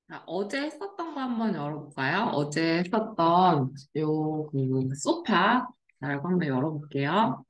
자, 어제 했었던 거 한번 열어볼까요? 어제 했었던 그 소파. 자, 이거 한번 열어볼게요.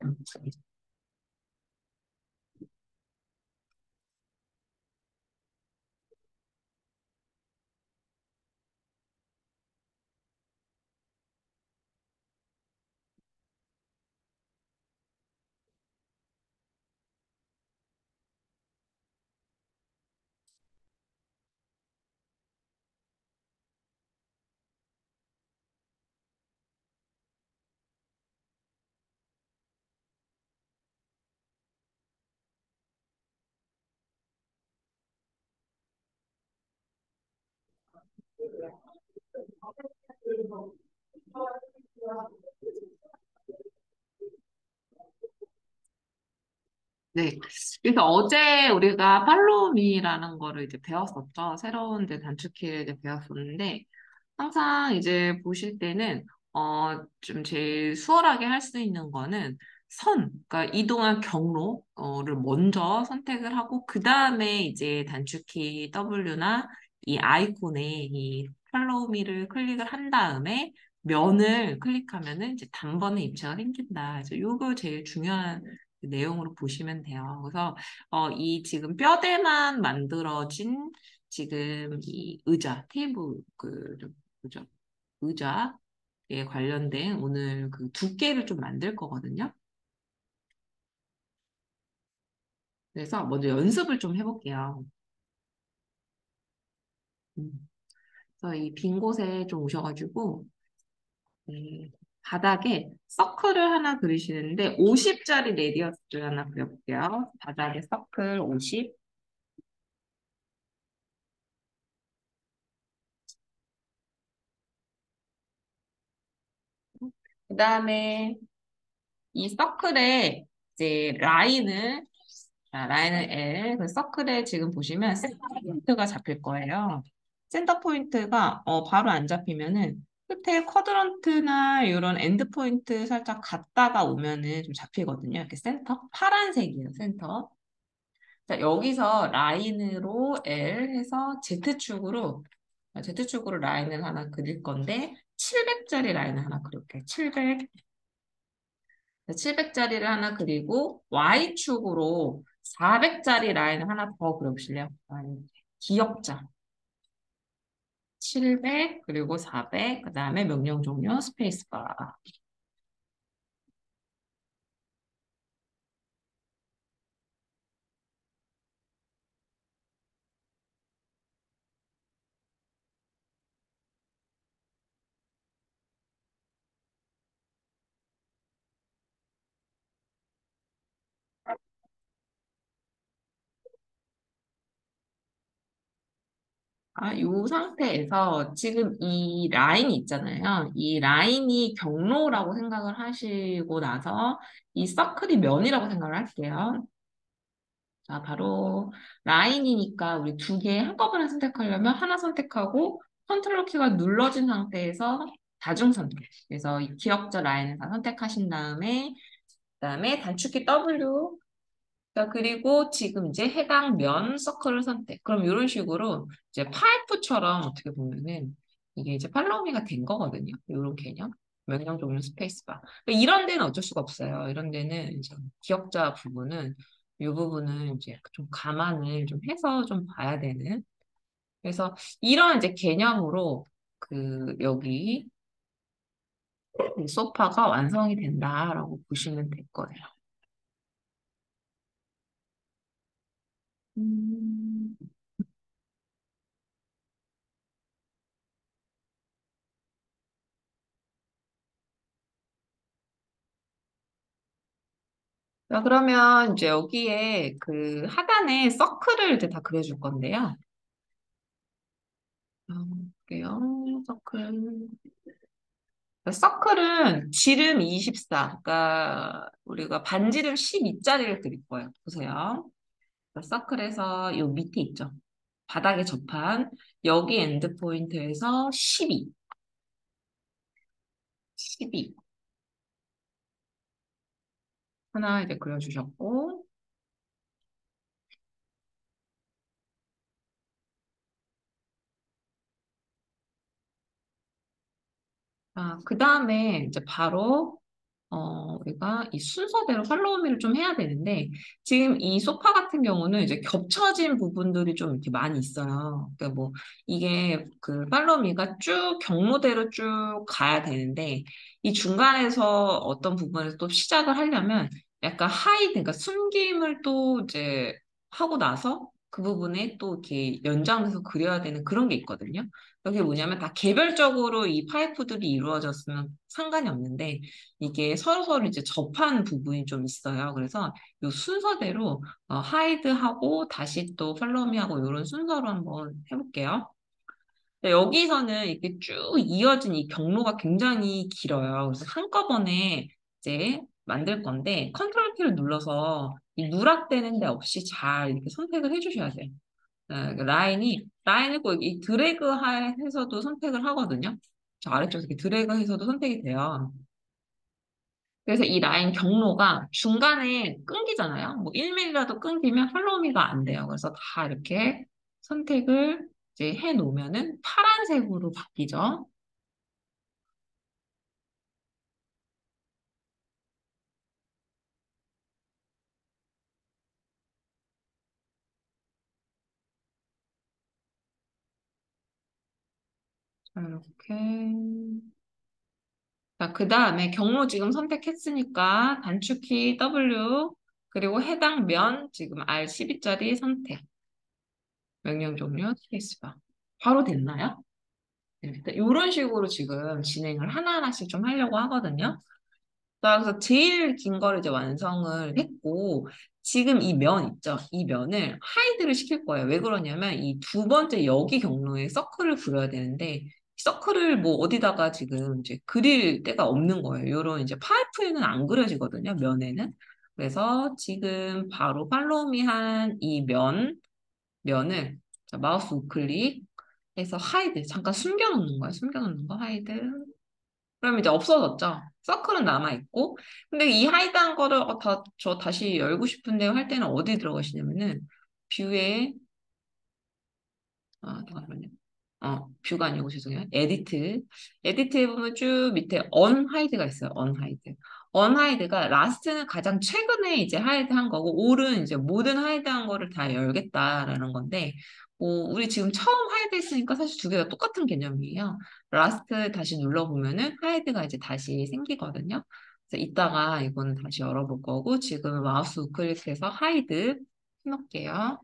네. 그래서 어제 우리가 팔로우미라는 거를 이제 배웠었죠. 새로운 이제 단축키를 이제 배웠었는데, 항상 이제 보실 때는, 좀 제일 수월하게 할 수 있는 거는 그러니까 이동한 경로를 먼저 선택을 하고, 그 다음에 이제 단축키 W나 이 아이콘에 이 팔로우미를 클릭을 한 다음에 면을 클릭하면은 이제 단번에 입체가 생긴다. 그래서 이거 제일 중요한 그 내용으로 보시면 돼요. 그래서 이 지금 뼈대만 만들어진 지금 이 의자, 테이블 그죠? 의자에 관련된 오늘 그 두께를 좀 만들 거거든요. 그래서 먼저 연습을 좀 해볼게요. 음. 그래서 이 빈 곳에 좀 오셔가지고 네, 바닥에 서클을 하나 그리시는데 50짜리 레디어스를 하나 그려볼게요. 바닥에 서클 50. 그 다음에 이 서클에 이제 라인을 L, 그 서클에 지금 보시면 센터 포인트가 잡힐 거예요. 센터 포인트가 바로 안 잡히면은 끝에 쿼드런트나 이런 엔드 포인트 살짝 갔다가 오면은 좀 잡히거든요. 이렇게 센터 파란색이에요, 센터. 자, 여기서 라인으로 L 해서 Z축으로 라인을 하나 그릴 건데 700짜리 라인을 하나 그릴게요. 700. 700짜리를 하나 그리고 Y축으로 400짜리 라인을 하나 더 그려보실래요? 기역자. 700 그리고 400 그다음에 명령 종료 스페이스바. 이 상태에서 지금 이 라인이 있잖아요. 이 라인이 경로라고 생각을 하시고 나서 이 서클이 면이라고 생각을 할게요. 자, 바로 라인이니까 우리 두 개 한꺼번에 선택하려면 하나 선택하고 컨트롤 키가 눌러진 상태에서 다중 선택. 그래서 이 기억자 라인을 다 선택하신 다음에 그다음에 단축키 W. 자, 그리고 지금 이제 해당 면 서클을 선택. 그럼 이런 식으로 이제 파이프처럼 어떻게 보면은 이게 이제 팔로우미가 된 거거든요. 이런 개념. 명령 종료 스페이스바. 그러니까 이런 데는 어쩔 수가 없어요. 이런 데는 이제 기억자 부분은 이 부분은 이제 좀 감안을 좀 해서 좀 봐야 되는. 그래서 이런 이제 개념으로 그 여기 이 소파가 완성이 된다라고 보시면 될 거예요. 음. 자, 그러면 이제 여기에 그 하단에 서클을 이제 다 그려줄 건데요. 볼게요. 서클. 서클은 지름 24, 그러니까 우리가 반지름 12짜리를 그릴 거예요. 보세요. 서클에서 요 밑에 있죠. 바닥에 접한 여기 엔드 포인트에서 12, 12 하나 이제 그려주셨고, 자, 그 다음에 이제 바로 우리가 이 순서대로 팔로우미를 좀 해야 되는데, 지금 이 소파 같은 경우는 이제 겹쳐진 부분들이 좀 이렇게 많이 있어요. 그러니까 뭐, 이게 그 팔로우미가 쭉 경로대로 쭉 가야 되는데, 이 중간에서 어떤 부분에서 또 시작을 하려면 약간 하이드, 그러니까 숨김을 또 이제 하고 나서 그 부분에 또 이렇게 연장돼서 그려야 되는 그런 게 있거든요. 그게 뭐냐면 다 개별적으로 이 파이프들이 이루어졌으면 상관이 없는데, 이게 서로서로 이제 접한 부분이 좀 있어요. 그래서 이 순서대로 하이드하고 다시 또 팔로우미하고 이런 순서로 한번 해볼게요. 네, 여기서는 이렇게 쭉 이어진 이 경로가 굉장히 길어요. 그래서 한꺼번에 이제 만들 건데 컨트롤 키를 눌러서 이 누락되는 데 없이 잘 이렇게 선택을 해주셔야 돼요. 그 라인을 꼭 이 드래그 해서도 선택을 하거든요. 저 아래쪽에서 이렇게 드래그 해서도 선택이 돼요. 그래서 이 라인 경로가 중간에 끊기잖아요. 뭐 1mm라도 끊기면 팔로우미가 안 돼요. 그래서 다 이렇게 선택을 이제 해 놓으면은 파란색으로 바뀌죠. 자, 이렇게. 자, 그 다음에 경로 지금 선택했으니까 단축키 W 그리고 해당 면 지금 R12짜리 선택. 명령 종료 스페이스바. 바로 됐나요? 네, 이런 식으로 지금 진행을 하나하나씩 좀 하려고 하거든요. 자, 그래서 제일 긴 거를 이제 완성을 했고, 지금 이 면 있죠? 이 면을 하이드를 시킬 거예요. 왜 그러냐면, 이 두 번째 여기 경로에 서클을 그려야 되는데, 서클을 뭐 어디다가 지금 이제 그릴 데가 없는 거예요. 요런 이제 파이프에는 안 그려지거든요, 면에는. 그래서 지금 바로 팔로우미 한 이 면을 자, 마우스 우클릭 해서 하이드, 잠깐 숨겨놓는 거예요. 숨겨놓는 거, 하이드. 그럼 이제 없어졌죠. 서클은 남아있고. 근데 이 하이드한 거를 저 다시 열고 싶은데요 할 때는 어디 들어가시냐면은 뷰에 잠깐만요. 뷰가 아니고 죄송해요. 에디트. 에디트에 보면 쭉 밑에 언하이드가 있어요. 언하이드. 언하이드가 라스트는 가장 최근에 이제 하이드 한 거고 올은 이제 모든 하이드 한 거를 다 열겠다라는 건데 우리 지금 처음 하이드 했으니까 사실 두 개 다 똑같은 개념이에요. 라스트 다시 눌러보면은 하이드가 이제 다시 생기거든요. 그래서 이따가 이거는 다시 열어볼 거고 지금 마우스 우클릭해서 하이드 해놓을게요.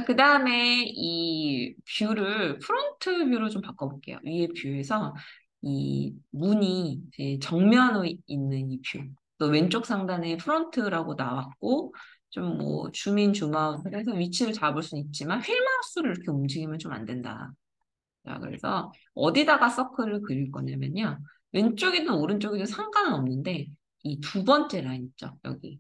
그 다음에 이 뷰를 프론트 뷰로 좀 바꿔볼게요. 위에 뷰에서 이 문이 제 정면에 있는 이 뷰. 또 왼쪽 상단에 프론트라고 나왔고, 좀 뭐 줌인 줌아웃 해서 위치를 잡을 수는 있지만 휠 마우스를 이렇게 움직이면 좀 안 된다. 자, 그래서 어디다가 서클을 그릴 거냐면요. 왼쪽이든 오른쪽이든 상관은 없는데 이 두 번째 라인 있죠. 여기.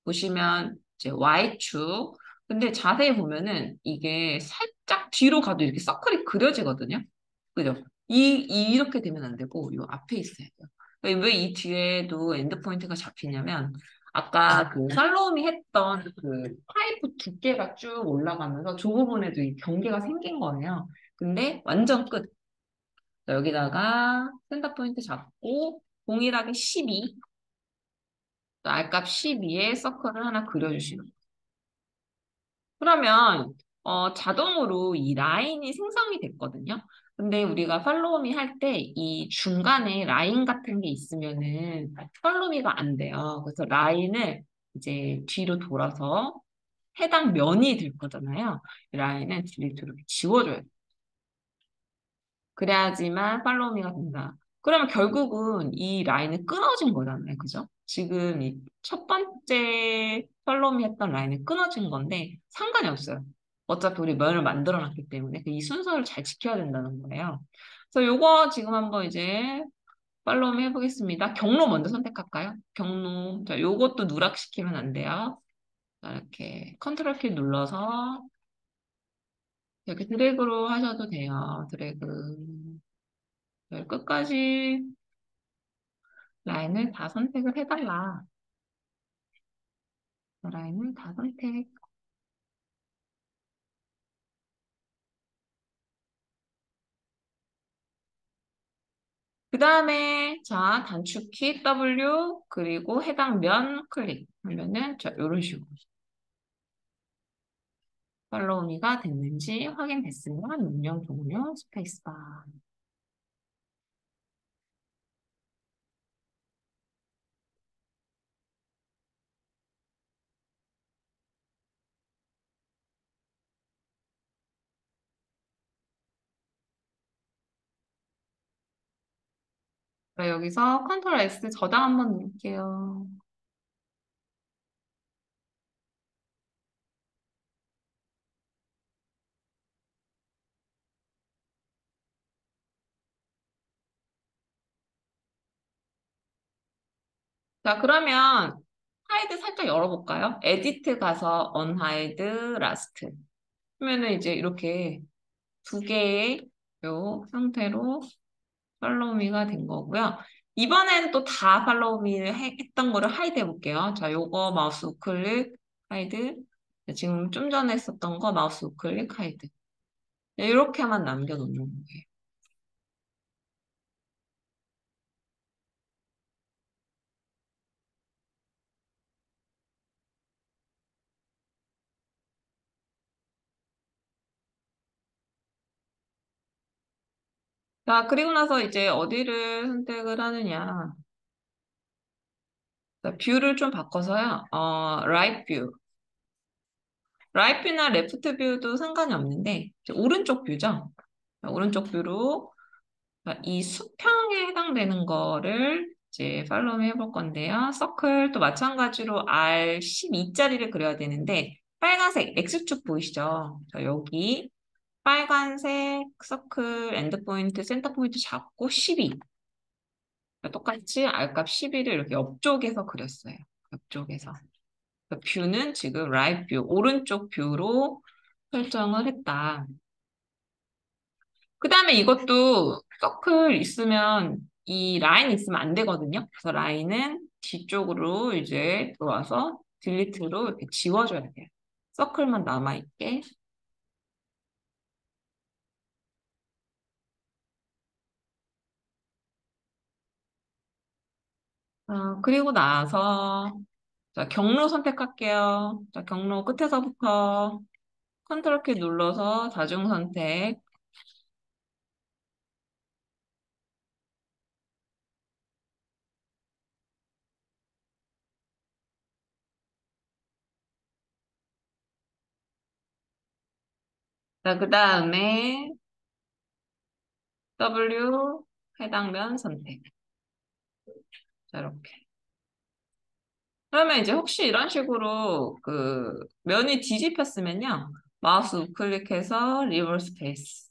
보시면 이제 Y축. 근데 자세히 보면은 이게 살짝 뒤로 가도 이렇게 서클이 그려지거든요. 그죠? 이렇게 되면 안 되고, 요 앞에 있어야 돼요. 왜 이 뒤에도 엔드포인트가 잡히냐면, 아까 그 살로움이 했던 그 파이프 두께가 쭉 올라가면서 저 부분에도 이 경계가 생긴 거예요. 근데 완전 끝. 자, 여기다가 센터 포인트 잡고, 동일하게 12, R값 12에 서클을 하나 그려주시는 거예요. 그러면 자동으로 이 라인이 생성이 됐거든요. 근데 우리가 팔로우미 할 때 이 중간에 라인 같은 게 있으면은 팔로우미가 안 돼요. 그래서 라인을 이제 뒤로 돌아서 해당 면이 될 거잖아요. 이 라인은 딜리트로 지워줘야 돼요. 그래야지만 팔로우미가 된다. 그러면 결국은 이 라인은 끊어진 거잖아요. 그죠? 지금 이 첫 번째 팔로우미 했던 라인은 끊어진 건데 상관이 없어요. 어차피 우리 면을 만들어 놨기 때문에 이 순서를 잘 지켜야 된다는 거예요. 그래서 요거 지금 한번 이제 팔로우미 해보겠습니다. 경로 먼저 선택할까요? 경로. 자, 요것도 누락시키면 안 돼요. 자, 이렇게 컨트롤 키 눌러서 이렇게 드래그로 하셔도 돼요. 드래그. 끝까지 라인을 다 선택을 해달라. 라인을 다 선택. 그 다음에 자 단축키 W 그리고 해당 면 클릭하면은 자 이런 식으로 팔로우미가 됐는지 확인됐으면 운영 종료 스페이스바. 자, 여기서 컨트롤 S 저장 한번 누를게요. 자, 그러면 하이드 살짝 열어볼까요? 에디트 가서 언하이드 라스트. 그러면은 이제 이렇게 두 개의 요 상태로 팔로우미가 된 거고요. 이번엔 또 다 팔로우미 했던 거를 하이드 해볼게요. 자, 요거 마우스 우클릭 하이드. 지금 좀 전에 했었던 거 마우스 우클릭 하이드. 이렇게만 남겨놓는 거예요. 자, 그리고 나서 이제 어디를 선택을 하느냐. 자, 뷰를 좀 바꿔서요. 라이트 뷰. 라이트 뷰나 레프트 뷰도 상관이 없는데, 이제 오른쪽 뷰죠. 자, 오른쪽 뷰로 이 수평에 해당되는 거를 이제 팔로우 해볼 건데요. 서클 또 마찬가지로 R12짜리를 그려야 되는데, 빨간색 X축 보이시죠? 자, 여기 빨간색 서클 엔드포인트, 센터포인트 잡고 12. 똑같이 R값 12를 이렇게 옆쪽에서 그렸어요. 옆쪽에서. 뷰는 지금 라이트 뷰, 오른쪽 뷰로 설정을 했다. 그 다음에 이것도 서클 있으면 이 라인 있으면 안 되거든요. 그래서 라인은 뒤쪽으로 이제 들어와서 딜리트로 이렇게 지워줘야 돼요. 서클만 남아있게. 그리고 나서 자, 경로 선택할게요. 자, 경로 끝에서부터 컨트롤 키 눌러서 다중 선택. 자, 그 다음에 W 해당면 선택. 자, 이렇게. 그러면 이제 혹시 이런 식으로 그 면이 뒤집혔으면요. 마우스 우클릭해서 리버스 페이스.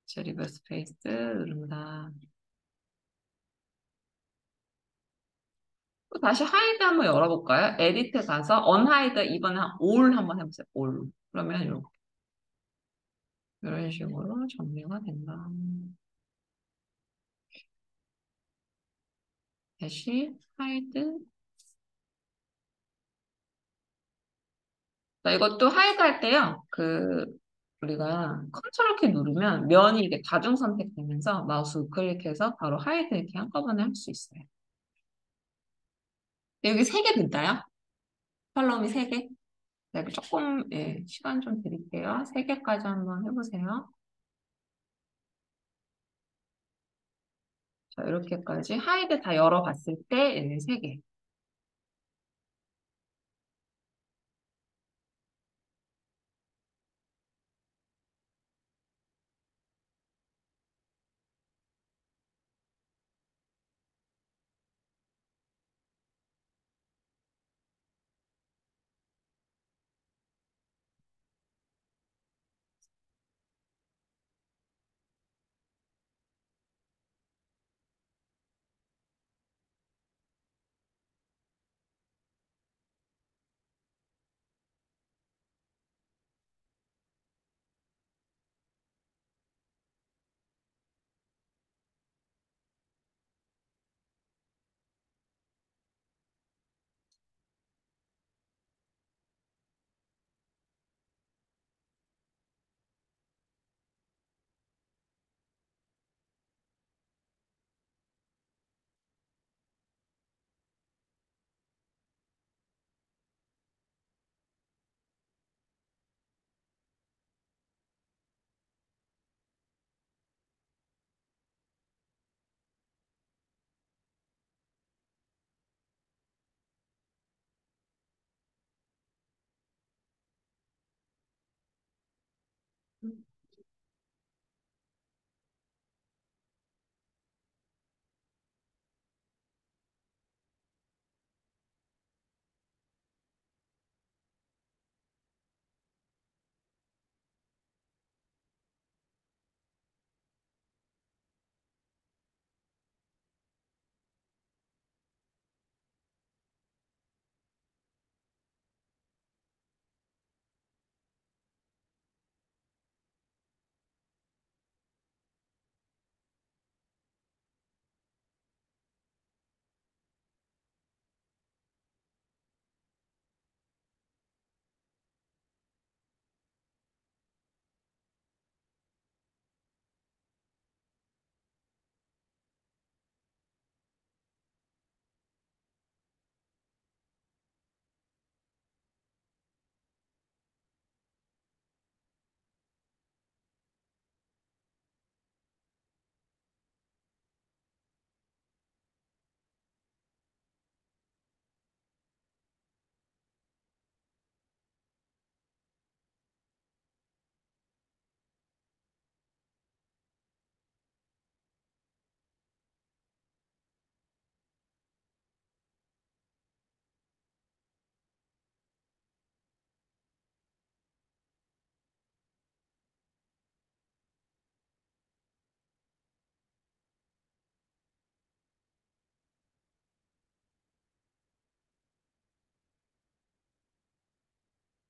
자, 리버스 페이스 누릅니다. 또 다시 하이드 한번 열어볼까요? 에디트 가서 언하이드 이번에 올 한번 해보세요. 올. 그러면 이런 식으로 정리가 된다. 다시 하이드. 자, 이것도 하이드 할 때요. 우리가 컨트롤 키 누르면 면이 이게 다중 선택되면서 마우스 우클릭해서 바로 하이드 이렇게 한꺼번에 할 수 있어요. 여기 세 개 된다요? 팔로우미 세 개? 자, 이거 조금 예, 시간 좀 드릴게요. 세 개까지 한번 해보세요. 자, 이렇게까지 하이드 다 열어봤을 때 예, 세 개.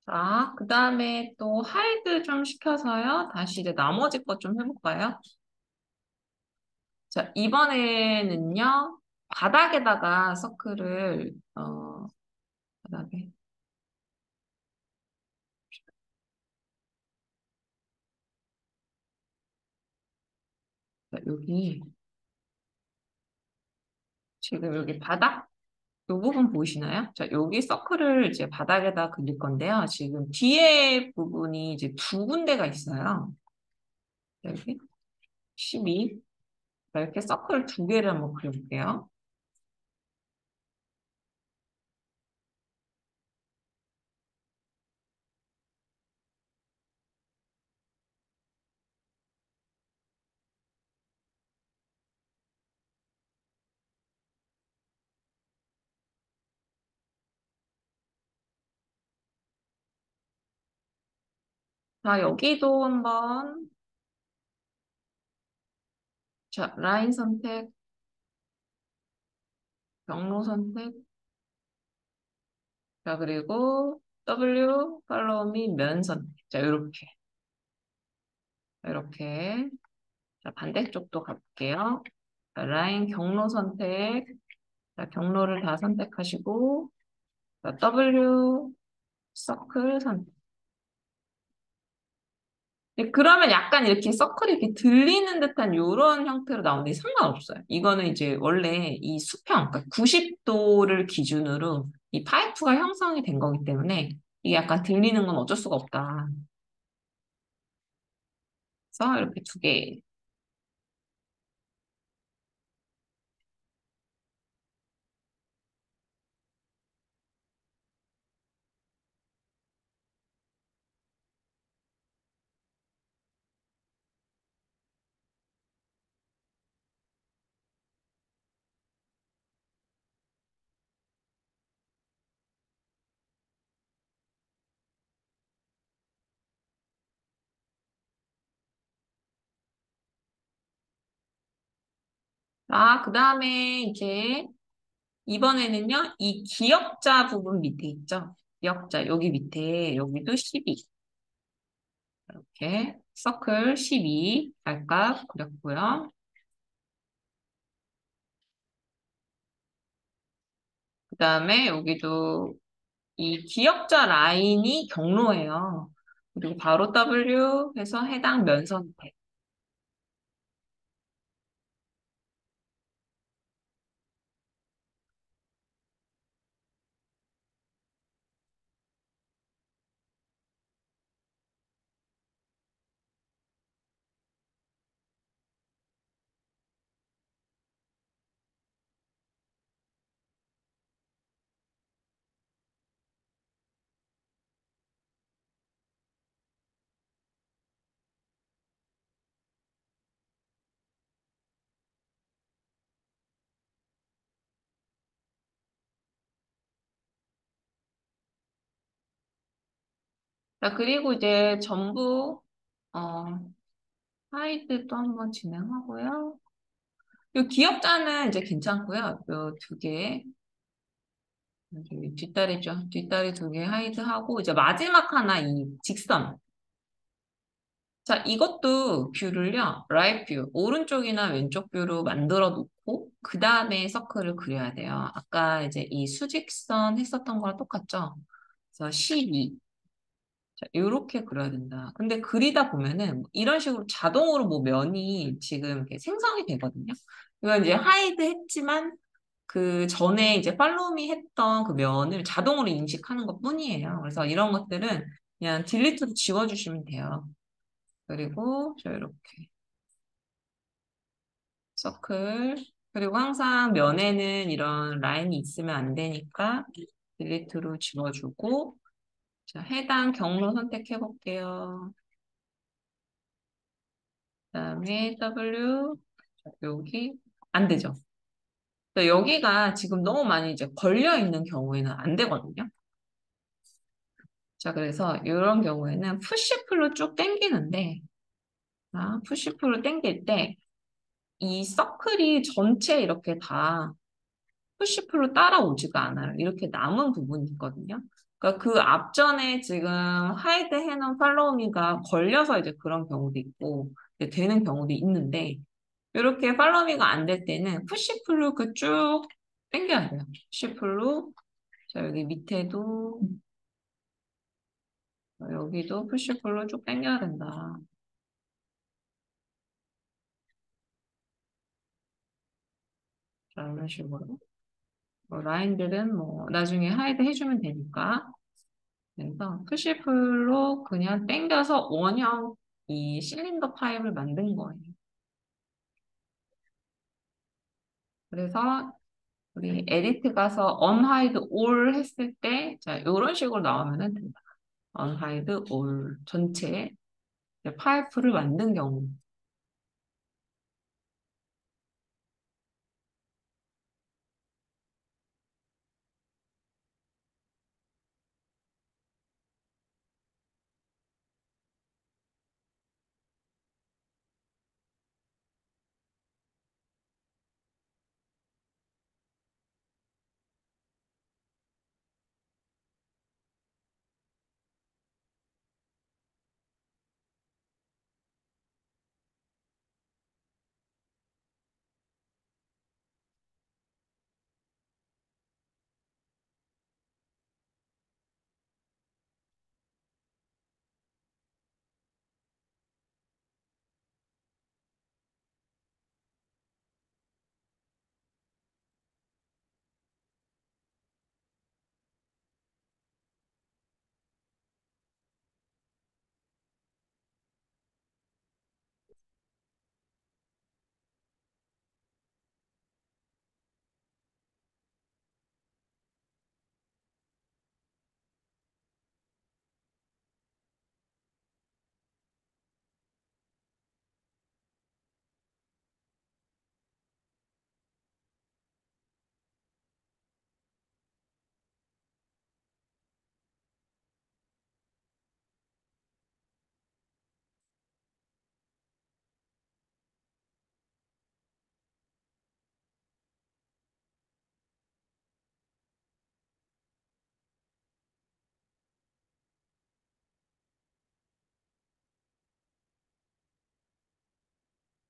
자, 그 다음에 또 하이드 좀 시켜서요. 다시 이제 나머지 것 좀 해볼까요? 자, 이번에는요. 바닥에다가 서클을, 바닥에, 자, 여기, 지금 여기 바닥? 이 부분 보이시나요? 자, 여기 서클을 이제 바닥에다 그릴 건데요. 지금 뒤에 부분이 이제 두 군데가 있어요. 여기 12. 자, 이렇게 서클 두 개를 한번 그려볼게요. 자, 여기도 한번, 자, 라인 선택, 경로 선택, 자, 그리고 W, 팔로우 미, 면 선택. 자, 이렇게. 자, 반대쪽도 가볼게요. 자, 라인 경로 선택. 자, 경로를 다 선택하시고, 자, W, 서클 선택. 네, 그러면 약간 이렇게 서클이 이렇게 들리는 듯한 이런 형태로 나오는데 상관없어요. 이거는 이제 원래 이 수평, 그러니까 90도를 기준으로 이 파이프가 형성이 된 거기 때문에 이게 약간 들리는 건 어쩔 수가 없다. 그래서 이렇게 두 개. 자, 그 다음에 이제 이번에는요, 이 기역자 부분 밑에 있죠? 기역자, 여기 밑에, 여기도 12. 이렇게 서클 12 발값 그렸고요. 그 다음에 여기도 이 기역자 라인이 경로예요. 그리고 바로 W 해서 해당 면 선택. 자, 그리고 이제 전부, 어, 하이드도 한번 진행하고요. 이 기역자는 이제 괜찮고요. 요 두 개, 여기 뒷다리죠. 뒷다리 두 개 하이드하고, 이제 마지막 하나 이 직선. 자, 이것도 뷰를요, 라이트 뷰, 오른쪽이나 왼쪽 뷰로 만들어 놓고, 그 다음에 서클을 그려야 돼요. 아까 이제 이 수직선 했었던 거랑 똑같죠? 그래서 12. 자, 이렇게 그려야 된다. 근데 그리다 보면은 이런 식으로 자동으로 뭐 면이 지금 이렇게 생성이 되거든요. 이건 이제 하이드 했지만 그 전에 이제 팔로우미 했던 그 면을 자동으로 인식하는 것 뿐이에요. 그래서 이런 것들은 그냥 딜리트로 지워주시면 돼요. 그리고 저 이렇게 서클. 그리고 항상 면에는 이런 라인이 있으면 안 되니까 딜리트로 지워주고 자, 해당 경로 선택해 볼게요. 그다음에 W 자, 여기 안 되죠. 여기가 지금 너무 많이 이제 걸려 있는 경우에는 안 되거든요. 자, 그래서 이런 경우에는 푸시풀로 쭉 당기는데, 자, 푸시풀로 당길 때 이 서클이 전체 이렇게 다 푸시풀로 따라오지가 않아요. 이렇게 남은 부분이 있거든요. 그러니까 그 앞전에 지금 하이드 해놓은 팔로우미가 걸려서 이제 그런 경우도 있고, 이제 되는 경우도 있는데, 이렇게 팔로우미가 안 될 때는 푸시풀로 그 쭉 당겨야 돼요. 푸시풀로. 자, 여기 밑에도, 여기도 푸시풀로 쭉 당겨야 된다. 자, 이런 식으로. 라인들은 뭐, 나중에 하이드 해주면 되니까. 그래서 푸시풀로 그냥 당겨서 원형 이 실린더 파입을 만든 거예요. 그래서 우리 에디트 가서 unhide all 했을 때, 자, 이런 식으로 나오면은 된다. unhide all 전체 파이프를 만든 경우.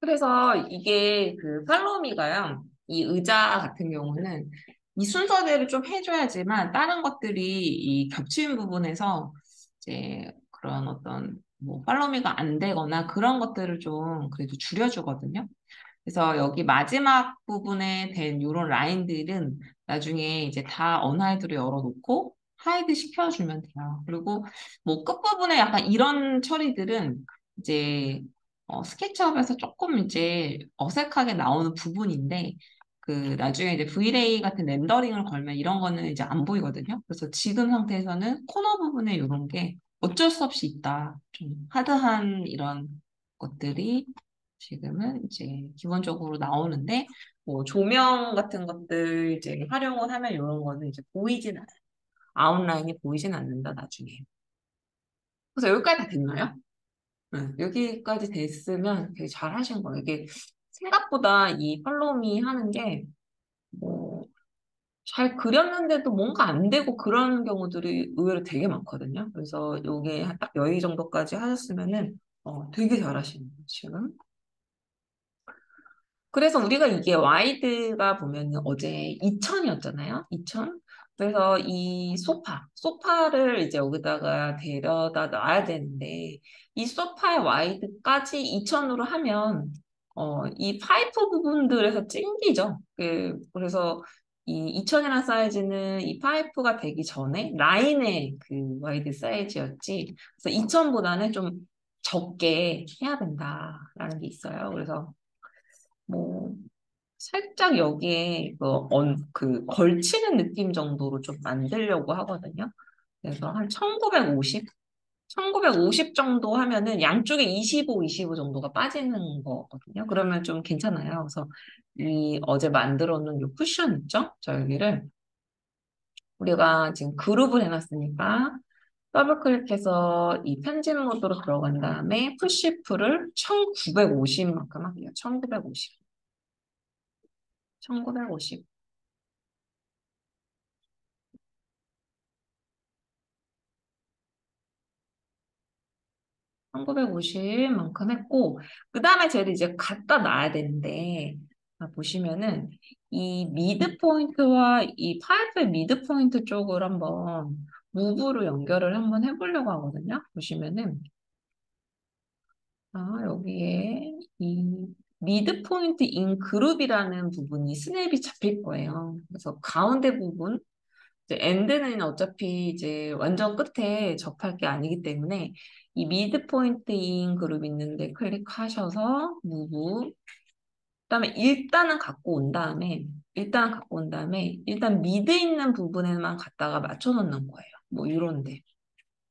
그래서 이게 그 팔로미가요, 이 의자 같은 경우는 이 순서대로 좀 해줘야지만 다른 것들이 이 겹치는 부분에서 이제 그런 어떤 뭐 팔로미가 안 되거나 그런 것들을 좀 그래도 줄여주거든요. 그래서 여기 마지막 부분에 된 이런 라인들은 나중에 이제 다 언하이드로 열어놓고 하이드 시켜주면 돼요. 그리고 뭐 끝부분에 약간 이런 처리들은 이제 스케치업에서 조금 이제 어색하게 나오는 부분인데 그 나중에 이제 V-Ray 같은 렌더링을 걸면 이런 거는 이제 안 보이거든요. 그래서 지금 상태에서는 코너 부분에 이런 게 어쩔 수 없이 있다. 좀 하드한 이런 것들이 지금은 이제 기본적으로 나오는데 뭐 조명 같은 것들 이제 활용을 하면 이런 거는 이제 보이진 않아요. 아웃라인이 보이진 않는다 나중에. 그래서 여기까지 다 됐나요? 네, 여기까지 됐으면 되게 잘 하신 거예요. 이게 생각보다 이 팔로우미 하는 게 뭐, 잘 그렸는데도 뭔가 안 되고 그런 경우들이 의외로 되게 많거든요. 그래서 요게 딱 여기 정도까지 하셨으면은 되게 잘하시는 거예요, 지금. 그래서 우리가 이게 와이드가 보면은 어제 2000이었잖아요. 2000. 그래서 이 소파를 이제 여기다가 데려다 놔야 되는데 이 소파의 와이드까지 2000으로 하면 이 파이프 부분들에서 찡기죠. 그래서 이 2000이라는 사이즈는 이 파이프가 되기 전에 라인의 그 와이드 사이즈였지. 그래서 2000보다는 좀 적게 해야 된다라는 게 있어요. 그래서 뭐 살짝 여기에 그 걸치는 느낌 정도로 좀 만들려고 하거든요. 그래서 한 1950? 1950 정도 하면은 양쪽에 25, 25 정도가 빠지는 거거든요. 그러면 좀 괜찮아요. 그래서 이 어제 만들어 놓은 이 쿠션 있죠? 저 여기를 우리가 지금 그룹을 해놨으니까 더블 클릭해서 이 편집 모드로 들어간 다음에 푸시프를 1950만큼 할게요. 1950. 1950. 1950만큼 했고, 그 다음에 쟤를 이제 갖다 놔야 되는데, 보시면은, 이 미드 포인트와 이 파이프의 미드 포인트 쪽을 한번 무브로 연결을 한번 해보려고 하거든요. 보시면은, 여기에 이 미드 포인트 인 그룹이라는 부분이 스냅이 잡힐 거예요. 그래서 가운데 부분, 이제 엔드는 어차피 이제 완전 끝에 접할 게 아니기 때문에 이 미드 포인트인 그룹 있는데 클릭하셔서 무브 그다음에 일단 갖고 온 다음에 일단 미드 있는 부분에만 갖다가 맞춰 놓는 거예요. 뭐 이런데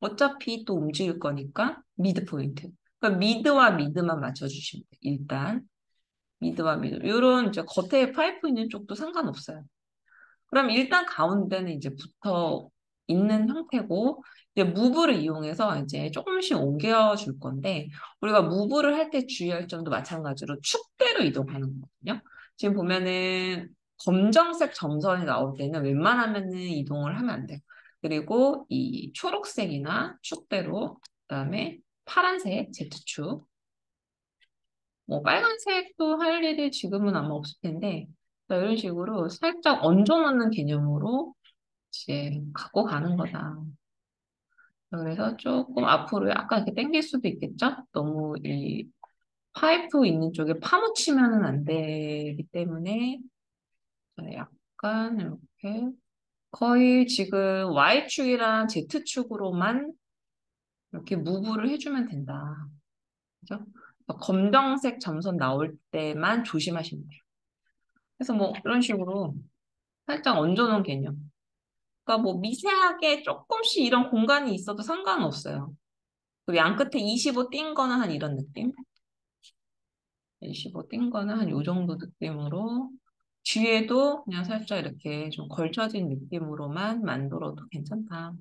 어차피 또 움직일 거니까 미드 포인트. 그러니까 미드와 미드만 맞춰 주시면 돼요. 일단 미드와 미드. 이런 이제 겉에 파이프 있는 쪽도 상관없어요. 그럼 일단 가운데는 이제 붙어 있는 형태고, 이제 무브를 이용해서 이제 조금씩 옮겨줄 건데, 우리가 무브를 할 때 주의할 점도 마찬가지로 축대로 이동하는 거거든요. 지금 보면은 검정색 점선이 나올 때는 웬만하면은 이동을 하면 안 돼요. 그리고 이 초록색이나 축대로, 그다음에 파란색 Z축, 뭐 빨간색도 할 일이 지금은 아마 없을 텐데, 자, 이런 식으로 살짝 얹어놓는 개념으로 이제 갖고 가는 거다. 그래서 조금 앞으로 약간 이렇게 당길 수도 있겠죠? 너무 이 파이프 있는 쪽에 파묻히면은 안 되기 때문에 약간 이렇게 거의 지금 Y축이랑 Z축으로만 이렇게 무브를 해주면 된다. 그죠? 검정색 점선 나올 때만 조심하시면 돼요. 그래서 뭐 이런 식으로 살짝 얹어놓은 개념. 그러니까 뭐 미세하게 조금씩 이런 공간이 있어도 상관없어요. 그리고 양 끝에 25 띈 거는 한 이런 느낌? 25 띈 거는 한 요 정도 느낌으로 뒤에도 그냥 살짝 이렇게 좀 걸쳐진 느낌으로만 만들어도 괜찮다.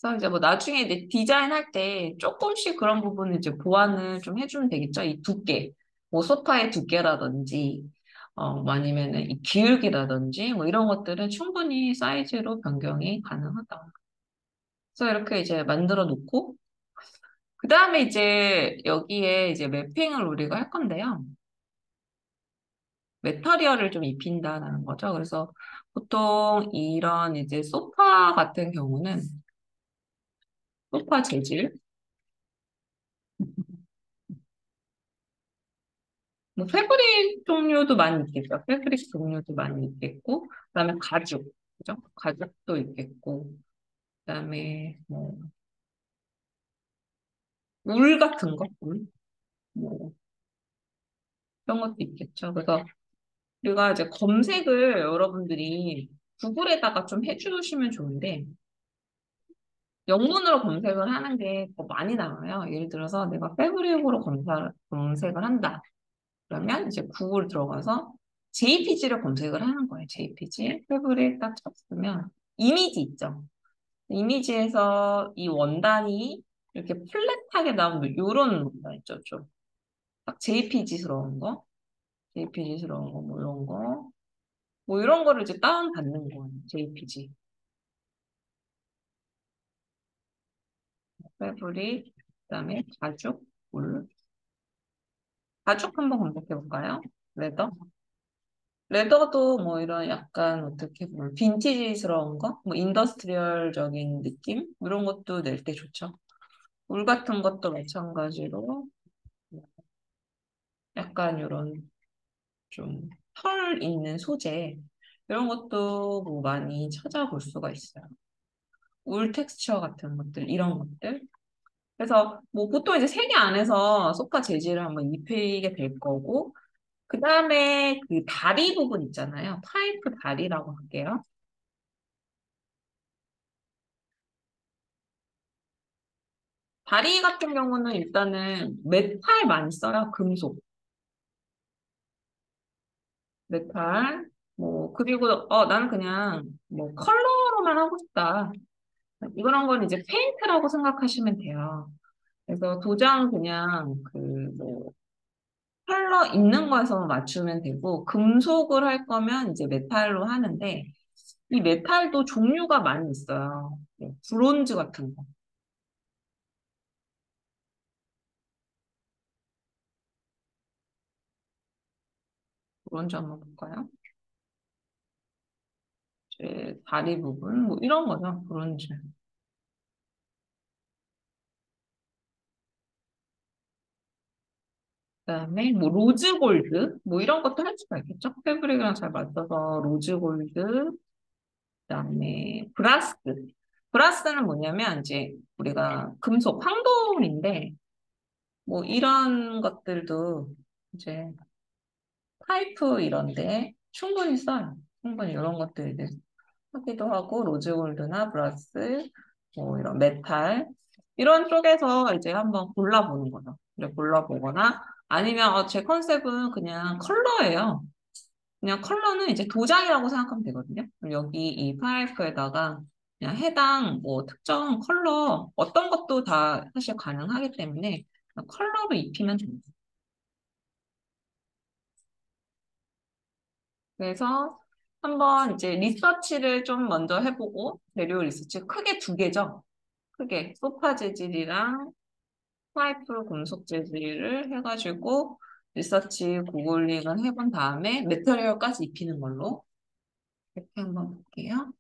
그래서 이제 뭐 나중에 이제 디자인할 때 조금씩 그런 부분을 이제 보완을 좀 해주면 되겠죠. 이 두께, 뭐 소파의 두께라든지, 뭐 아니면은 이 기울기라든지, 뭐 이런 것들은 충분히 사이즈로 변경이 가능하다. 그래서 이렇게 이제 만들어 놓고, 그 다음에 이제 여기에 이제 매핑을 우리가 할 건데요. 메터리얼을 좀 입힌다는 거죠. 그래서 보통 이런 이제 소파 같은 경우는 소파 재질, 뭐 패브릭 종류도 많이 있겠죠. 패브릭 종류도 많이 있겠고, 그다음에 가죽, 그죠? 가죽도 있겠고, 그다음에 뭐 울 같은 거, 뭐 이런 것도 있겠죠. 그래서 우리가 이제 검색을 여러분들이 구글에다가 좀 해주시면 좋은데, 영문으로 검색을 하는 게 더 많이 나와요. 예를 들어서 내가 패브릭으로 검색을 한다. 그러면 이제 구글 들어가서 JPG를 검색을 하는 거예요. JPG. 패브릭 딱 쳤으면 이미지 있죠. 이미지에서 이 원단이 이렇게 플랫하게 나오는 이런 원단 있죠. 좀 딱 JPG스러운 거, JPG스러운 거, 뭐 이런 거, 뭐 이런 거를 이제 다운 받는 거예요. JPG. 패브릭, 그다음에 가죽, 울. 가죽 한번 검색해 볼까요? 레더. 레더도 뭐 이런 약간 어떻게 보면 빈티지스러운 거, 뭐 인더스트리얼적인 느낌 이런 것도 낼 때 좋죠. 울 같은 것도 마찬가지로 약간 이런 좀 털 있는 소재 이런 것도 뭐 많이 찾아볼 수가 있어요. 울 텍스처 같은 것들 이런 것들. 그래서 뭐 보통 이제 세계 안에서 소파 재질을 한번 입히게 될 거고 그 다음에 그 다리 부분 있잖아요. 파이프 다리라고 할게요. 다리 같은 경우는 일단은 메탈 많이 써요. 금속, 메탈. 뭐, 그리고, 나는 그냥, 뭐, 컬러로만 하고 싶다. 이런 건 이제 페인트라고 생각하시면 돼요. 그래서 도장 그냥, 뭐, 컬러 있는 거에서 맞추면 되고, 금속을 할 거면 이제 메탈로 하는데, 이 메탈도 종류가 많이 있어요. 네, 브론즈 같은 거. 브론즈 한번 볼까요? 이제 다리 부분, 뭐, 이런 거죠. 브론즈. 그다음에 뭐 로즈 골드 뭐 이런 것도 할 수가 있겠죠. 패브릭이랑 잘 맞춰서 로즈 골드 그다음에 브라스 브라스는 뭐냐면 이제 우리가 금속 황돌인데 뭐 이런 것들도 이제 파이프 이런데 충분히 써요. 충분히 이런 것들 이제 하기도 하고 로즈 골드나 브라스 뭐 이런 메탈 이런 쪽에서 이제 한번 골라보는 거죠. 이제 골라보거나 아니면 제 컨셉은 그냥 컬러예요. 그냥 컬러는 이제 도장이라고 생각하면 되거든요. 그럼 여기 이 파이프에다가 그냥 해당 뭐 특정 컬러 어떤 것도 다 사실 가능하기 때문에 그냥 컬러로 입히면 됩니다. 그래서 한번 이제 리서치를 좀 먼저 해보고 재료 리서치 크게 두 개죠. 크게 소파 재질이랑 파이프 금속 재질을 해가지고 리서치 고글링을 해본 다음에 매트리얼까지 입히는 걸로 이렇게 한번 볼게요.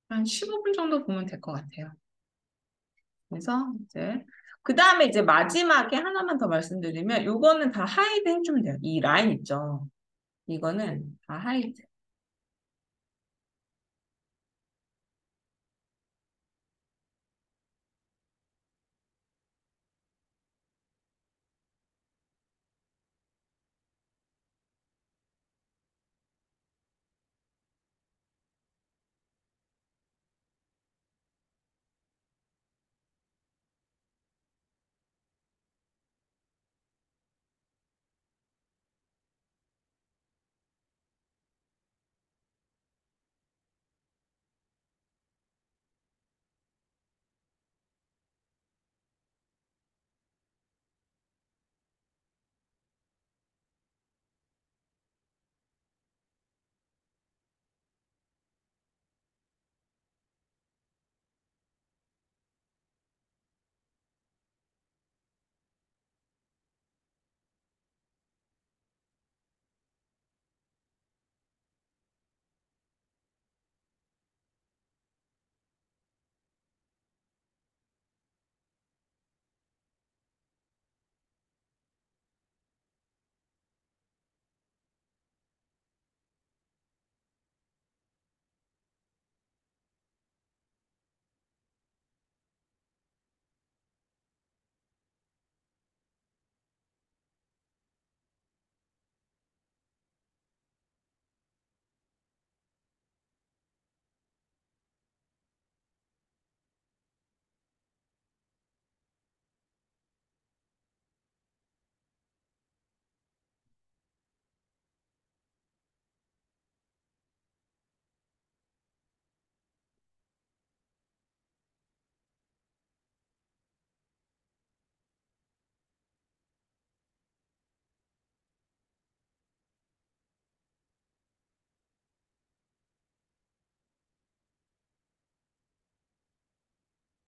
한 15분 정도 보면 될 것 같아요. 그래서 이제 그 다음에 이제 마지막에 하나만 더 말씀드리면 요거는 다 하이드 해주면 돼요. 이 라인 있죠. 이거는 다 하이드.